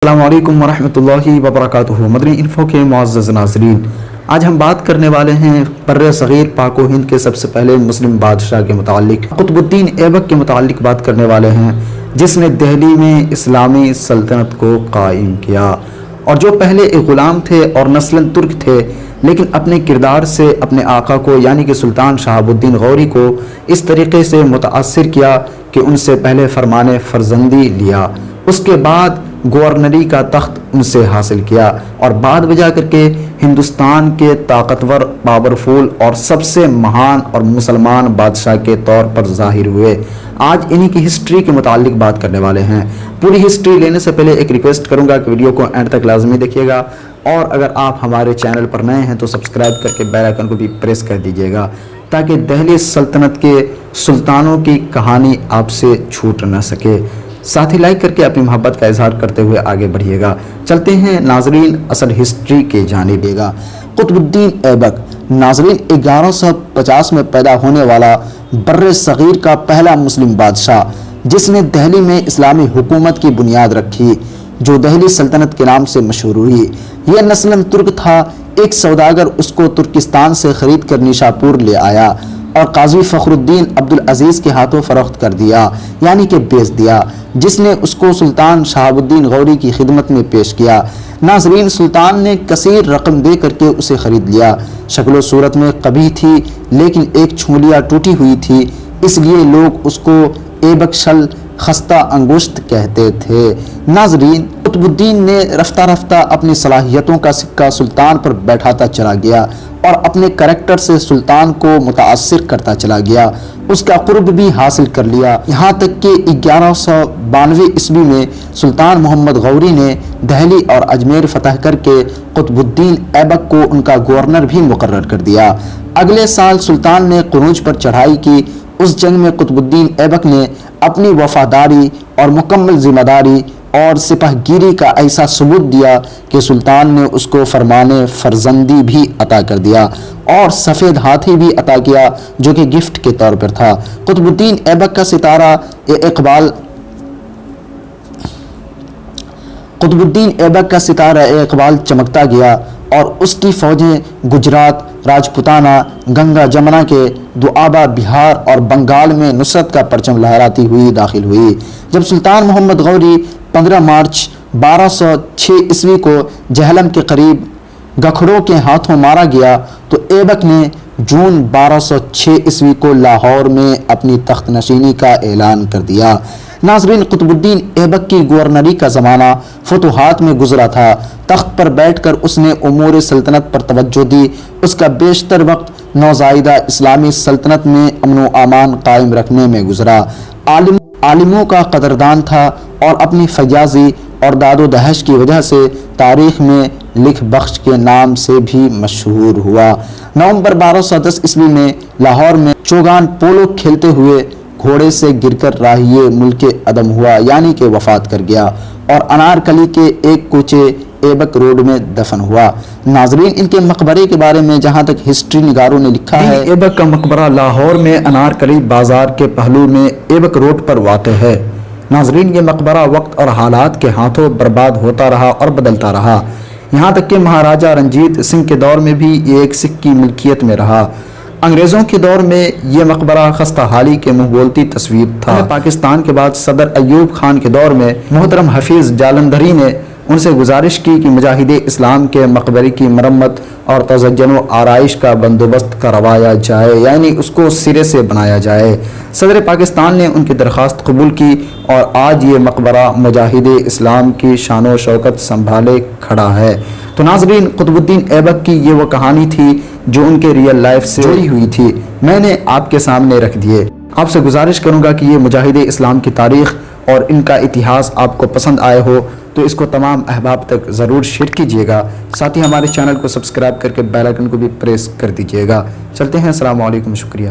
السلام علیکم ورحمۃ اللہ وبرکاتہ۔ مدنی انفو کے معزز ناظرین، آج ہم بات کرنے والے ہیں بر صغیر پاک و ہند کے سب سے پہلے مسلم بادشاہ کے متعلق، قطب الدین ایبک کے متعلق بات کرنے والے ہیں، جس نے دہلی میں اسلامی سلطنت کو قائم کیا، اور جو پہلے ایک غلام تھے اور نسلاً ترک تھے، لیکن اپنے کردار سے اپنے آقا کو یعنی کہ سلطان شہاب الدین غوری کو اس طریقے سے متاثر کیا کہ ان سے پہلے فرمان فرزندی لیا، اس کے بعد گورنری کا تخت ان سے حاصل کیا، اور بعد بجا کر کے ہندوستان کے طاقتور، پاورفل اور سب سے مہان اور مسلمان بادشاہ کے طور پر ظاہر ہوئے۔ آج انہی کی ہسٹری کے متعلق بات کرنے والے ہیں۔ پوری ہسٹری لینے سے پہلے ایک ریکویسٹ کروں گا کہ ویڈیو کو اینڈ تک لازمی دیکھیے گا، اور اگر آپ ہمارے چینل پر نئے ہیں تو سبسکرائب کر کے بیل آئیکن کو بھی پریس کر دیجیے گا، تاکہ دہلی سلطنت کے سلطانوں کی کہانی آپ سے چھوٹ نہ سکے۔ ساتھ ہی لائک کر کے اپنی محبت کا اظہار کرتے ہوئے آگے بڑھیے گا۔ چلتے ہیں ناظرین اصل ہسٹری کے جانب۔ قطب الدین ایبک ناظرین 1150 میں پیدا ہونے والا بر صغیر کا پہلا مسلم بادشاہ، جس نے دہلی میں اسلامی حکومت کی بنیاد رکھی، جو دہلی سلطنت کے نام سے مشہور ہوئی۔ یہ نسلاً ترک تھا۔ ایک سوداگر اس کو ترکستان سے خرید کر نیشاپور لے آیا اور قاضی فخر الدین عبدالعزیز کے ہاتھوں فروخت کر دیا، یعنی کہ بیچ دیا، جس نے اس کو سلطان شہاب الدین غوری کی خدمت میں پیش کیا۔ ناظرین، سلطان نے کثیر رقم دے کر کے اسے خرید لیا۔ شکل و صورت میں قبیح تھی، لیکن ایک چھولیا ٹوٹی ہوئی تھی، اس لیے لوگ اس کو ایبک شل خستہ انگشت کہتے تھے۔ ناظرین، قطب الدین نے رفتہ رفتہ اپنی صلاحیتوں کا سکہ سلطان پر بیٹھاتا چلا گیا اور اپنے کریکٹر سے سلطان کو متاثر کرتا چلا گیا، اس کا قرب بھی حاصل کر لیا، یہاں تک کہ 1192 عیسوی میں سلطان محمد غوری نے دہلی اور اجمیر فتح کر کے قطب الدین ایبک کو ان کا گورنر بھی مقرر کر دیا۔ اگلے سال سلطان نے قنوج پر چڑھائی کی۔ اس جنگ میں قطب الدین ایبک نے اپنی وفاداری اور مکمل ذمہ داری اور سپہ گیری کا ایسا ثبوت دیا کہ سلطان نے اس کو فرمان فرزندی بھی عطا کر دیا اور سفید ہاتھی بھی عطا کیا، جو کہ گفٹ کے طور پر تھا۔ قطب الدین ایبک کا ستارہ اقبال چمکتا گیا، اور اس کی فوجیں گجرات، راجپوتانہ، گنگا جمنا کے دوآبہ بہار اور بنگال میں نصرت کا پرچم لہراتی ہوئی داخل ہوئی۔ جب سلطان محمد غوری 15 مارچ 1206 عیسوی کو جہلم کے قریب گکھڑوں کے ہاتھوں مارا گیا، تو ایبک نے جون 1206 عیسوی کو لاہور میں اپنی تخت نشینی کا اعلان کر دیا۔ ناظرین، قطب الدین ایبک کی گورنری کا زمانہ فتوحات میں گزرا تھا۔ تخت پر بیٹھ کر اس نے امور سلطنت پر توجہ دی۔ اس کا بیشتر وقت نوزائیدہ اسلامی سلطنت میں امن و امان قائم رکھنے میں گزرا۔ عالموں کا قدردان تھا اور اپنی فیاضی اور داد و دہش کی وجہ سے تاریخ میں لکھ بخش کے نام سے بھی مشہور ہوا۔ نومبر 1210 عیسوی میں لاہور میں چوگان پولو کھیلتے ہوئے گھوڑے سے گر کر راہیے ملک عدم ہوا، یعنی کہ وفات کر گیا، اور انارکلی کے ایک کوچے ایبک روڈ میں دفن ہوا۔ ناظرین، ان کے مقبرے کے بارے میں جہاں تک ہسٹری نگاروں نے لکھا ہے، ایبک کا مقبرہ لاہور میں انارکلی بازار کے پہلو میں ایبک روڈ پر واقع ہے۔ ناظرین، یہ مقبرہ وقت اور حالات کے ہاتھوں برباد ہوتا رہا اور بدلتا رہا، یہاں تک کہ مہاراجہ رنجیت سنگھ کے دور میں بھی یہ ایک سکھ کی ملکیت میں رہا۔ انگریزوں کے دور میں یہ مقبرہ خستہ حالی کے منہ بولتی تصویر تھا۔ پاکستان کے بعد صدر ایوب خان کے دور میں محترم حفیظ جالندھری نے ان سے گزارش کی کہ مجاہد اسلام کے مقبرے کی مرمت اور تزئین و آرائش کا بندوبست کروایا جائے، یعنی اس کو سرے سے بنایا جائے۔ صدر پاکستان نے ان کی درخواست قبول کی، اور آج یہ مقبرہ مجاہد اسلام کی شان و شوکت سنبھالے کھڑا ہے۔ تو ناظرین، قطب الدین ایبک کی یہ وہ کہانی تھی جو ان کے ریئل لائف سے جڑی ہوئی تھی، میں نے آپ کے سامنے رکھ دیے۔ آپ سے گزارش کروں گا کہ یہ مجاہد اسلام کی تاریخ اور ان کا اتہاس آپ کو پسند آئے ہو تو اس کو تمام احباب تک ضرور شیئر کیجیے گا، ساتھ ہی ہمارے چینل کو سبسکرائب کر کے بیل آئیکن کو بھی پریس کر دیجیے گا۔ چلتے ہیں، السلام علیکم، شکریہ۔